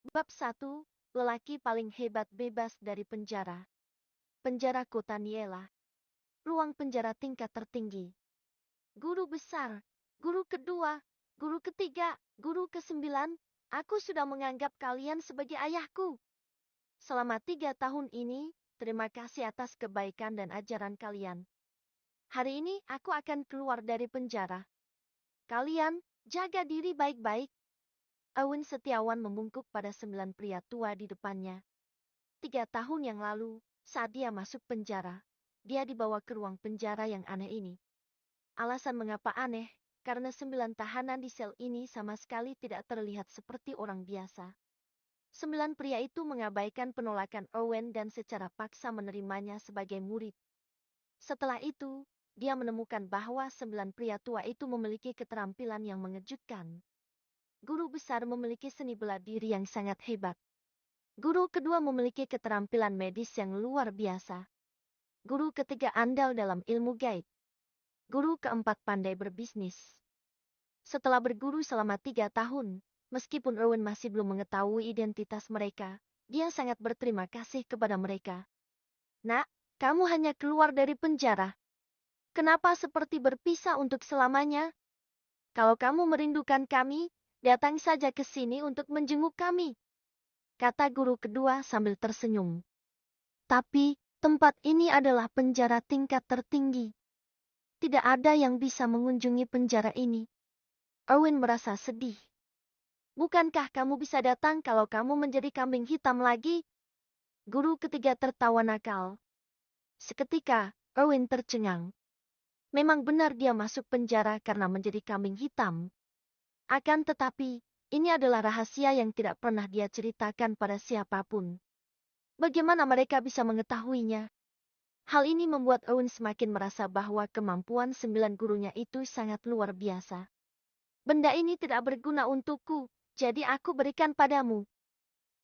Bab 1, lelaki paling hebat bebas dari penjara. Penjara Kota Niela. Ruang penjara tingkat tertinggi. Guru besar, guru kedua, guru ketiga, guru ke-9, aku sudah menganggap kalian sebagai ayahku. Selama 3 tahun ini, terima kasih atas kebaikan dan ajaran kalian. Hari ini aku akan keluar dari penjara. Kalian, jaga diri baik-baik. Owen Setiawan membungkuk pada 9 pria tua di depannya. 3 tahun yang lalu, saat dia masuk penjara, dia dibawa ke ruang penjara yang aneh ini. Alasan mengapa aneh, karena 9 tahanan di sel ini sama sekali tidak terlihat seperti orang biasa. 9 pria itu mengabaikan penolakan Owen dan secara paksa menerimanya sebagai murid. Setelah itu, dia menemukan bahwa 9 pria tua itu memiliki keterampilan yang mengejutkan. Guru besar memiliki seni bela diri yang sangat hebat. Guru kedua memiliki keterampilan medis yang luar biasa. Guru ketiga andal dalam ilmu gaib. Guru keempat pandai berbisnis. Setelah berguru selama 3 tahun, meskipun Owen masih belum mengetahui identitas mereka, dia sangat berterima kasih kepada mereka. Nak, kamu hanya keluar dari penjara. Kenapa seperti berpisah untuk selamanya? Kalau kamu merindukan kami, datang saja ke sini untuk menjenguk kami, kata guru kedua sambil tersenyum. Tapi, tempat ini adalah penjara tingkat tertinggi. Tidak ada yang bisa mengunjungi penjara ini. Owen merasa sedih. Bukankah kamu bisa datang kalau kamu menjadi kambing hitam lagi? Guru ketiga tertawa nakal. Seketika, Owen tercengang. Memang benar dia masuk penjara karena menjadi kambing hitam. Akan tetapi, ini adalah rahasia yang tidak pernah dia ceritakan pada siapapun. Bagaimana mereka bisa mengetahuinya? Hal ini membuat Owen semakin merasa bahwa kemampuan 9 gurunya itu sangat luar biasa. Benda ini tidak berguna untukku, jadi aku berikan padamu.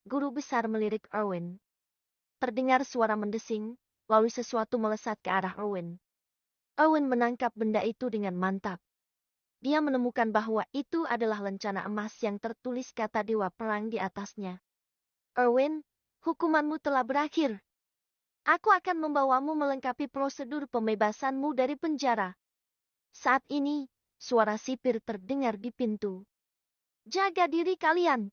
Guru besar melirik Owen. Terdengar suara mendesing, lalu sesuatu melesat ke arah Owen. Owen menangkap benda itu dengan mantap. Dia menemukan bahwa itu adalah lencana emas yang tertulis kata Dewa Perang di atasnya. Owen, hukumanmu telah berakhir. Aku akan membawamu melengkapi prosedur pembebasanmu dari penjara. Saat ini, suara sipir terdengar di pintu. Jaga diri kalian.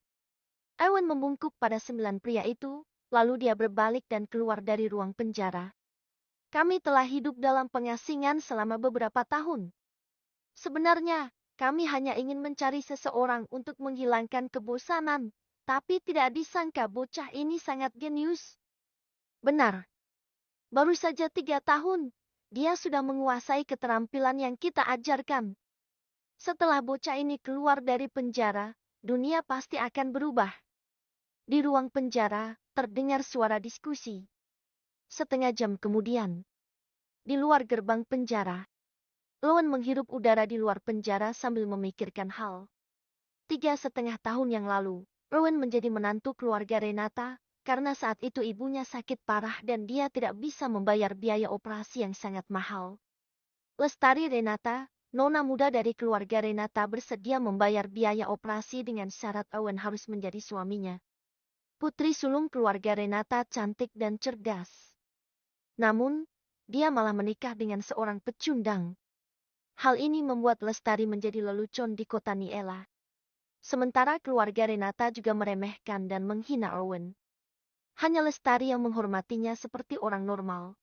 Owen membungkuk pada 9 pria itu, lalu dia berbalik dan keluar dari ruang penjara. Kami telah hidup dalam pengasingan selama beberapa tahun. Sebenarnya, kami hanya ingin mencari seseorang untuk menghilangkan kebosanan, tapi tidak disangka bocah ini sangat jenius. Benar. Baru saja 3 tahun, dia sudah menguasai keterampilan yang kita ajarkan. Setelah bocah ini keluar dari penjara, dunia pasti akan berubah. Di ruang penjara, terdengar suara diskusi. Setengah jam kemudian, di luar gerbang penjara, Owen menghirup udara di luar penjara sambil memikirkan hal. 3,5 tahun yang lalu, Owen menjadi menantu keluarga Renata, karena saat itu ibunya sakit parah dan dia tidak bisa membayar biaya operasi yang sangat mahal. Lestari Renata, nona muda dari keluarga Renata bersedia membayar biaya operasi dengan syarat Owen harus menjadi suaminya. Putri sulung keluarga Renata cantik dan cerdas. Namun, dia malah menikah dengan seorang pecundang. Hal ini membuat Lestari menjadi lelucon di kota Niela. Sementara keluarga Renata juga meremehkan dan menghina Owen. Hanya Lestari yang menghormatinya seperti orang normal.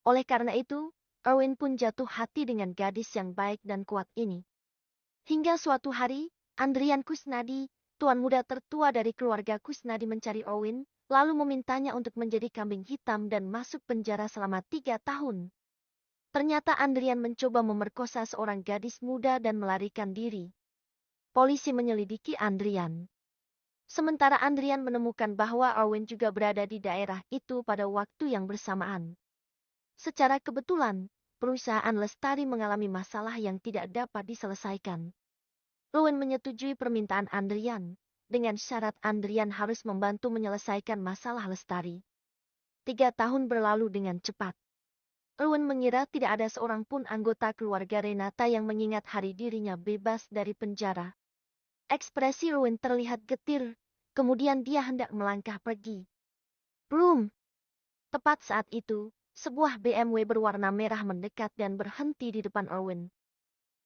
Oleh karena itu, Owen pun jatuh hati dengan gadis yang baik dan kuat ini. Hingga suatu hari, Andrian Kusnadi, tuan muda tertua dari keluarga Kusnadi mencari Owen, lalu memintanya untuk menjadi kambing hitam dan masuk penjara selama 3 tahun. Ternyata Andrian mencoba memerkosa seorang gadis muda dan melarikan diri. Polisi menyelidiki Andrian. Sementara Andrian menemukan bahwa Owen juga berada di daerah itu pada waktu yang bersamaan. Secara kebetulan, perusahaan Lestari mengalami masalah yang tidak dapat diselesaikan. Owen menyetujui permintaan Andrian, dengan syarat Andrian harus membantu menyelesaikan masalah Lestari. 3 tahun berlalu dengan cepat. Owen mengira tidak ada seorang pun anggota keluarga Renata yang mengingat hari dirinya bebas dari penjara. Ekspresi Owen terlihat getir, Kemudian dia hendak melangkah pergi. Brum! Tepat saat itu, sebuah BMW berwarna merah mendekat dan berhenti di depan Owen.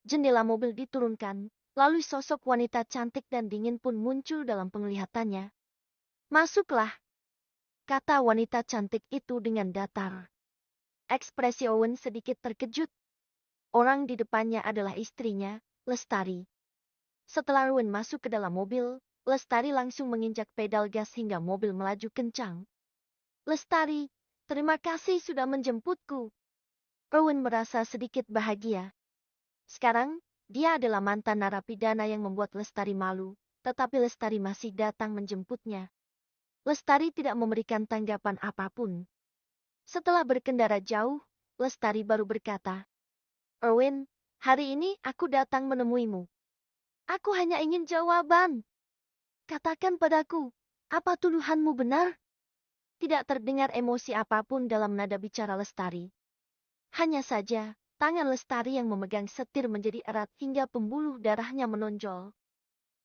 Jendela mobil diturunkan, lalu sosok wanita cantik dan dingin pun muncul dalam penglihatannya. Masuklah, kata wanita cantik itu dengan datar. Ekspresi Owen sedikit terkejut. Orang di depannya adalah istrinya, Lestari. Setelah Owen masuk ke dalam mobil, Lestari langsung menginjak pedal gas hingga mobil melaju kencang. Lestari, terima kasih sudah menjemputku. Owen merasa sedikit bahagia. Sekarang, dia adalah mantan narapidana yang membuat Lestari malu, tetapi Lestari masih datang menjemputnya. Lestari tidak memberikan tanggapan apapun. Setelah berkendara jauh, Lestari baru berkata, Owen, hari ini aku datang menemuimu. Aku hanya ingin jawaban. Katakan padaku, apa tuduhanmu benar? Tidak terdengar emosi apapun dalam nada bicara Lestari. Hanya saja, tangan Lestari yang memegang setir menjadi erat hingga pembuluh darahnya menonjol.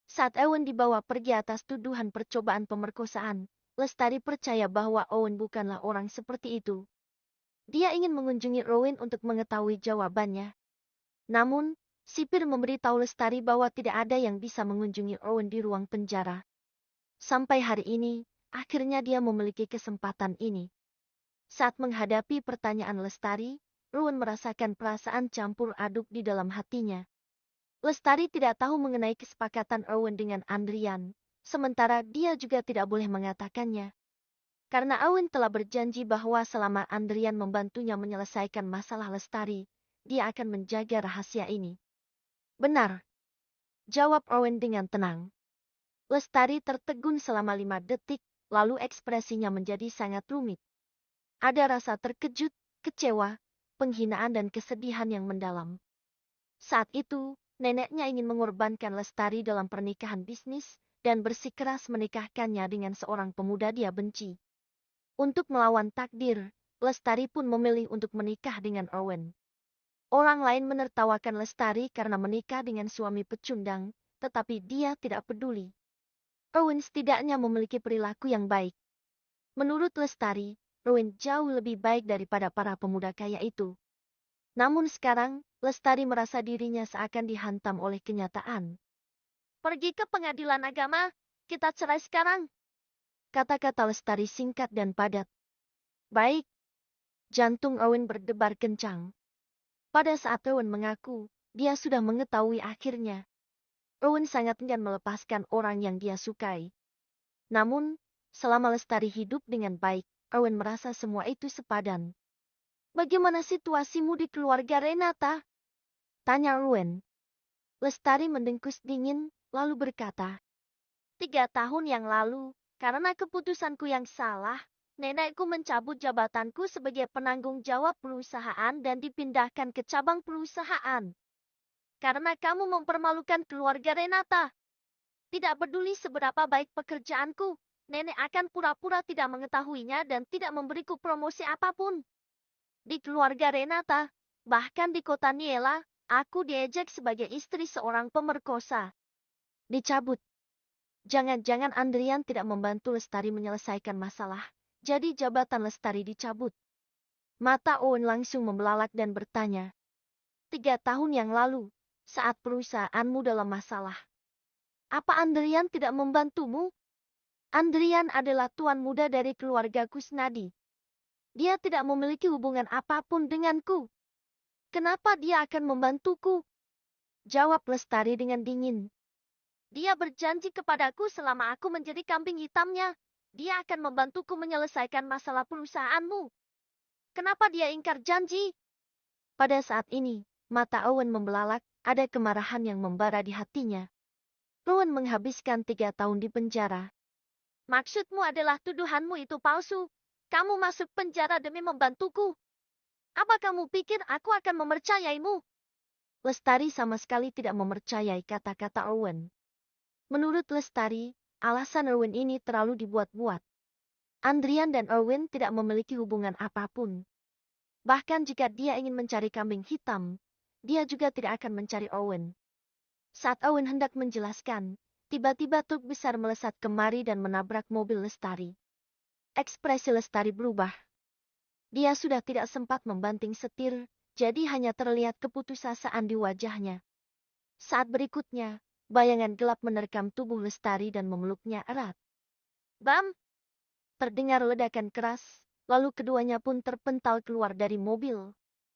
Saat Owen dibawa pergi atas tuduhan percobaan pemerkosaan, Lestari percaya bahwa Owen bukanlah orang seperti itu. Dia ingin mengunjungi Owen untuk mengetahui jawabannya. Namun, sipir memberitahu Lestari bahwa tidak ada yang bisa mengunjungi Owen di ruang penjara. Sampai hari ini, akhirnya dia memiliki kesempatan ini. Saat menghadapi pertanyaan Lestari, Owen merasakan perasaan campur aduk di dalam hatinya. Lestari tidak tahu mengenai kesepakatan Owen dengan Andrian, sementara dia juga tidak boleh mengatakannya. Karena Owen telah berjanji bahwa selama Andrian membantunya menyelesaikan masalah Lestari, dia akan menjaga rahasia ini. Benar, jawab Owen dengan tenang. Lestari tertegun selama 5 detik, lalu ekspresinya menjadi sangat rumit. Ada rasa terkejut, kecewa, penghinaan dan kesedihan yang mendalam. Saat itu, neneknya ingin mengorbankan Lestari dalam pernikahan bisnis dan bersikeras menikahkannya dengan seorang pemuda dia benci. Untuk melawan takdir, Lestari pun memilih untuk menikah dengan Owen. Orang lain menertawakan Lestari karena menikah dengan suami pecundang, tetapi dia tidak peduli. Owen setidaknya memiliki perilaku yang baik. Menurut Lestari, Owen jauh lebih baik daripada para pemuda kaya itu. Namun sekarang, Lestari merasa dirinya seakan dihantam oleh kenyataan. Pergi ke pengadilan agama, kita cerai sekarang. Kata-kata Lestari singkat dan padat. Baik. Jantung Owen berdebar kencang. Pada saat Owen mengaku, dia sudah mengetahui akhirnya. Owen sangat enggan melepaskan orang yang dia sukai. Namun, selama Lestari hidup dengan baik, Owen merasa semua itu sepadan. Bagaimana situasimu di keluarga Renata? Tanya Owen. Lestari mendengkus dingin, lalu berkata, 3 tahun yang lalu, karena keputusanku yang salah, nenekku mencabut jabatanku sebagai penanggung jawab perusahaan dan dipindahkan ke cabang perusahaan. Karena kamu mempermalukan keluarga Renata. Tidak peduli seberapa baik pekerjaanku, nenek akan pura-pura tidak mengetahuinya dan tidak memberiku promosi apapun. Di keluarga Renata, bahkan di kota Niela, aku diejek sebagai istri seorang pemerkosa. Dicabut. Jangan-jangan Andrian tidak membantu Lestari menyelesaikan masalah, jadi jabatan Lestari dicabut. Mata Owen langsung membelalak dan bertanya. 3 tahun yang lalu, saat perusahaanmu dalam masalah. Apa Andrian tidak membantumu? Andrian adalah tuan muda dari keluarga Kusnadi. Dia tidak memiliki hubungan apapun denganku. Kenapa dia akan membantuku? Jawab Lestari dengan dingin. Dia berjanji kepadaku selama aku menjadi kambing hitamnya, dia akan membantuku menyelesaikan masalah perusahaanmu. Kenapa dia ingkar janji? Pada saat ini, mata Owen membelalak, ada kemarahan yang membara di hatinya. Owen menghabiskan 3 tahun di penjara. Maksudmu adalah tuduhanmu itu palsu. Kamu masuk penjara demi membantuku. Apa kamu pikir aku akan mempercayaimu? Lestari sama sekali tidak mempercayai kata-kata Owen. Menurut Lestari, alasan Owen ini terlalu dibuat-buat. Andrian dan Owen tidak memiliki hubungan apapun. Bahkan jika dia ingin mencari kambing hitam, dia juga tidak akan mencari Owen. Saat Owen hendak menjelaskan, Tiba-tiba truk besar melesat kemari dan menabrak mobil Lestari. Ekspresi Lestari berubah. Dia sudah tidak sempat membanting setir, jadi hanya terlihat keputusasaan di wajahnya. Saat berikutnya, bayangan gelap menerkam tubuh Lestari dan memeluknya erat. Bam! Terdengar ledakan keras, lalu keduanya pun terpental keluar dari mobil.